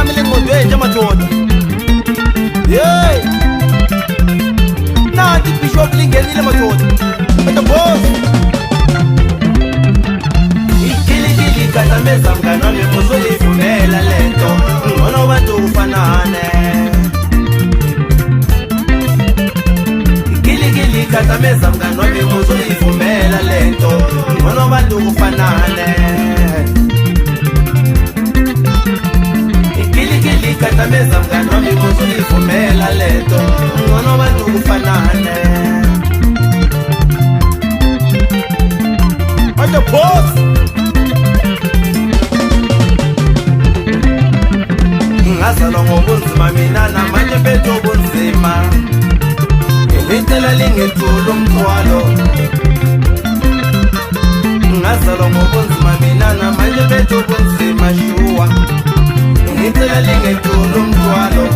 phakamile engqondweni nje madoda. Hey, nanti ibishop lingenile madoda. But the boss ikilikili katameza mngani wami uzolivumela lento ngcono bantu kufanane. Ikilikili katameza mngani wami uzolivumela lento ngcono bantu kufanane. Ikilikili katameza mngani wami uzolivumela lento ngcono bantu kufanane. But the boss ngazalwa ngobunzima mina namanje bethu obunzima ngilitela lingethula umthwalo. Ngazalwa ngobunzima mina namanje bethu obunzima shuwa ngilitela lingethula umthwalo.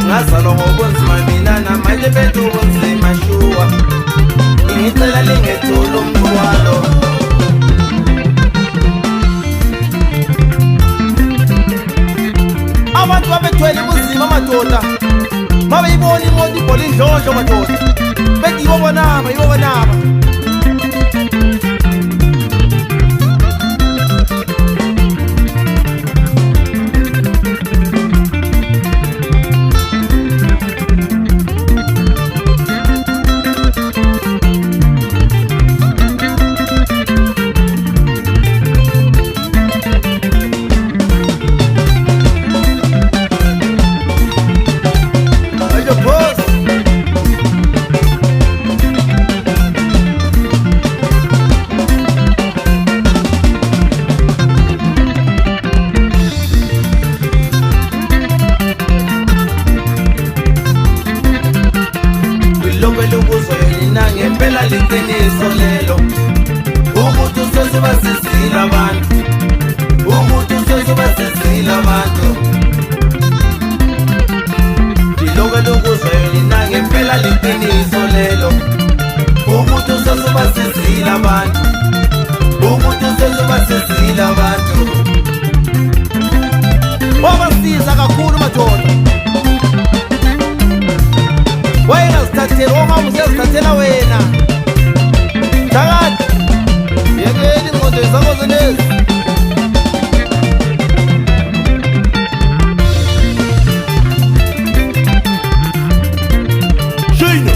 Ngazalwa ngobunzima mina namanje bethu obunzima shuwa ngilitela lingethula umthwalo. Abantu babethwele ubunzima madoda babeyibona imoto ibhola indlondlo madoda bethi yibobonaba yibobonaba. Liqiniso lelo ukuthi usesibasizile abantu, ukuthi usesibasizile abantu. Iloko lokuzwa yona ngempela liqiniso lelo ukuthi usesibasizile abantu, ukuthi usesibasizile abantu. Wabasiza kakhulu madoda. Wayengazithathela ohamba usezithathela wena. Thakati yekeli ingqondo zakho zenezi. Shino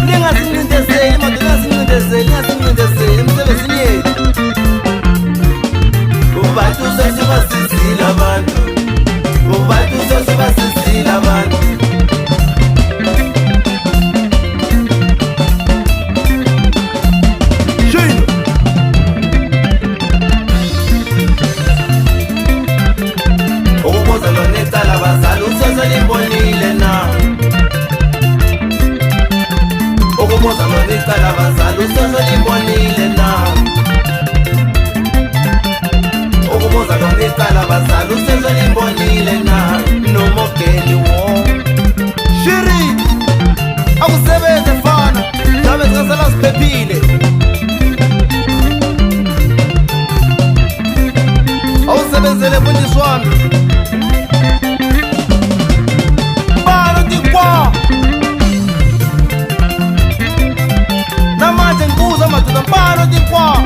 lingasingcindezeli madoda, lingasingcindezeli emsebenzini yethu. Ubantu sesibasizile abantu, ubantu sesibasizile abantu. Shino ukubuza lona icala abazali useselimbonile na. Ukubuza lona icala abazali useselimbonile na. Ukubuza lona icala abazali useselimbonile na. Nomogeni wo Shiri akusebenze mfana ngabe sasala siphephile. Awusebenzele mfundisi wami balo tikwa namanje ngibuza madoda balo tikwa.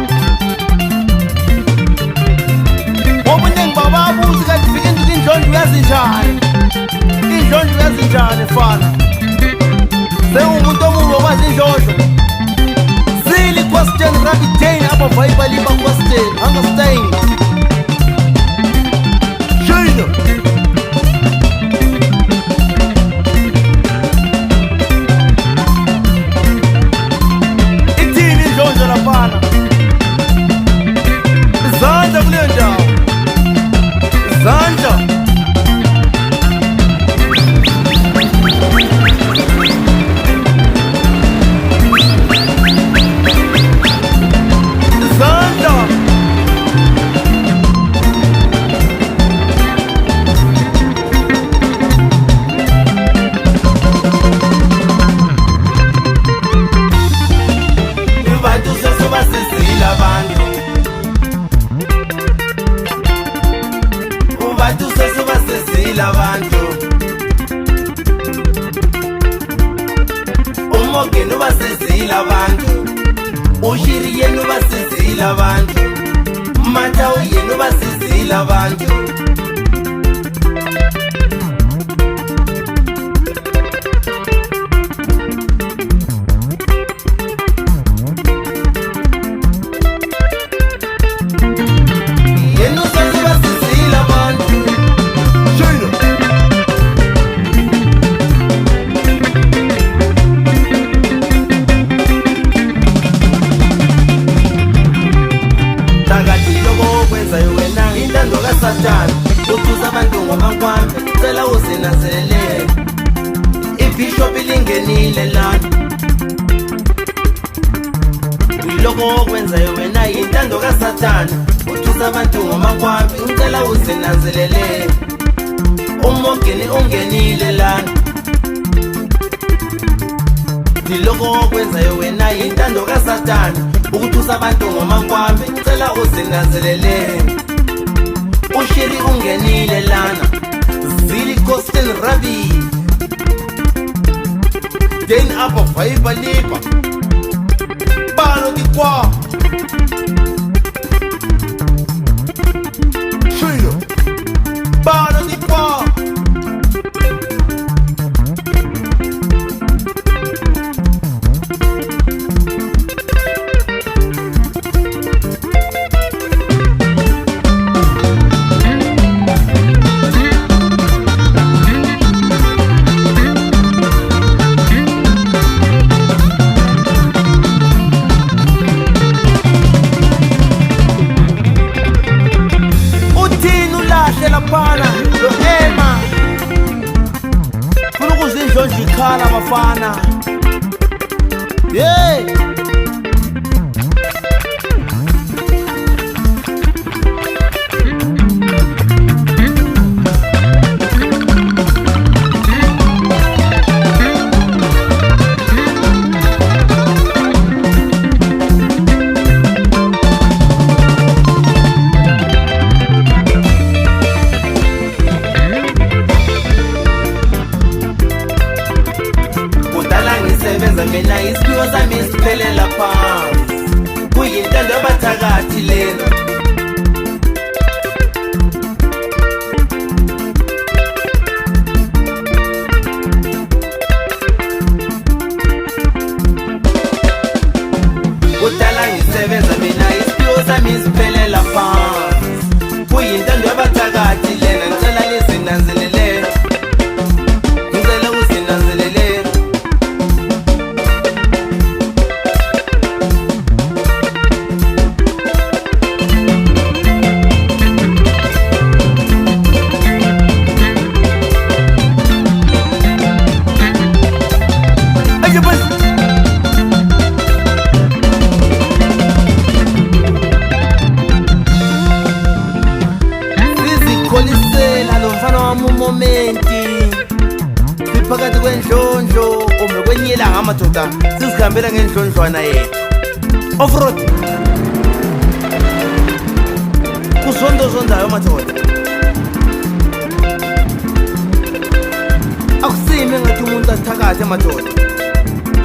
Obuningi bababuzi kanti fika indlondlo uyazinjani, indlondlo uyazinjani fana. Sengumuntu omubi okwazi indlondlo. Silly question rabbit Jane abavayibali liba question understand. Shino ithini indlondlo laphana. Izandla kule ndawo, izandla. Izandla ubasizile abantu. Satan, uthusa abantu ngomakwami, cela uzinanzelele. Ibishop ilingenile lana. Lokho okwenzayo wena intando kaSathane, uthusa abantu ngomakwami, ucela uzinanzelele. Umogeni ungenile lana. Lokho okwenzayo wena intando kaSathane, ukuthusa abantu ngomakwami, ucela uzinanzelele. Ushiri ungenile lana. Zili Kosten Ravi Den apa vaiba lipa Balo di kwa Shino Balo di kwa Lapana, lo ema Kulu kuzindlo njikhala bafana Hey mina isiphiwo sami siphelela phansi kuyintando abathakathi lena kudala ngisebenza mina isiphiwo sami siphelela phansi kuyintando abathakathi lena ngicela lizinanzelele ngicela uzinanzelele momenti siphakathi kwendlondlo kumbe kwenyela ngamadoda sizihambela ngendlondlwana yethu off-road kuzondozondayo madoda akusime ngathi umuntu athakathi madoda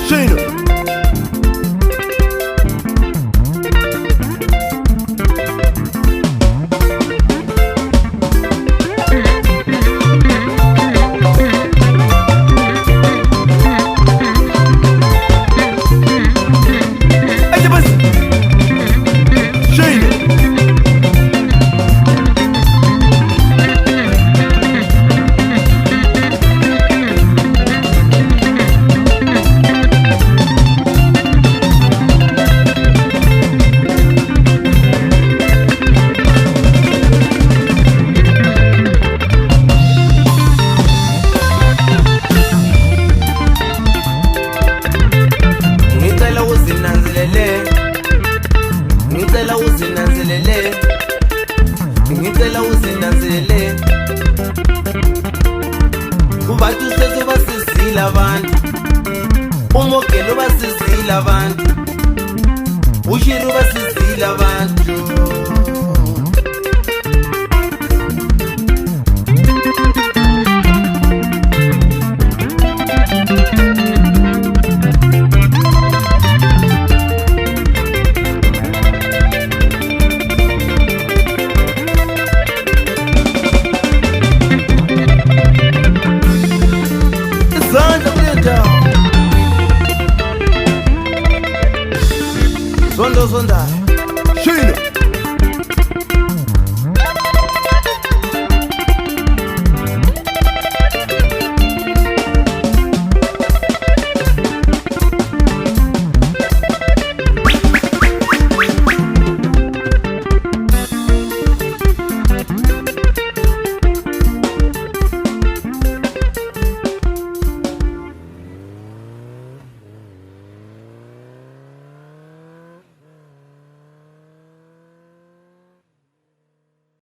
shino ngicela uzinanzelele ubathi usese basizile abantu umogelo basizile abantu ushiri basizile abantu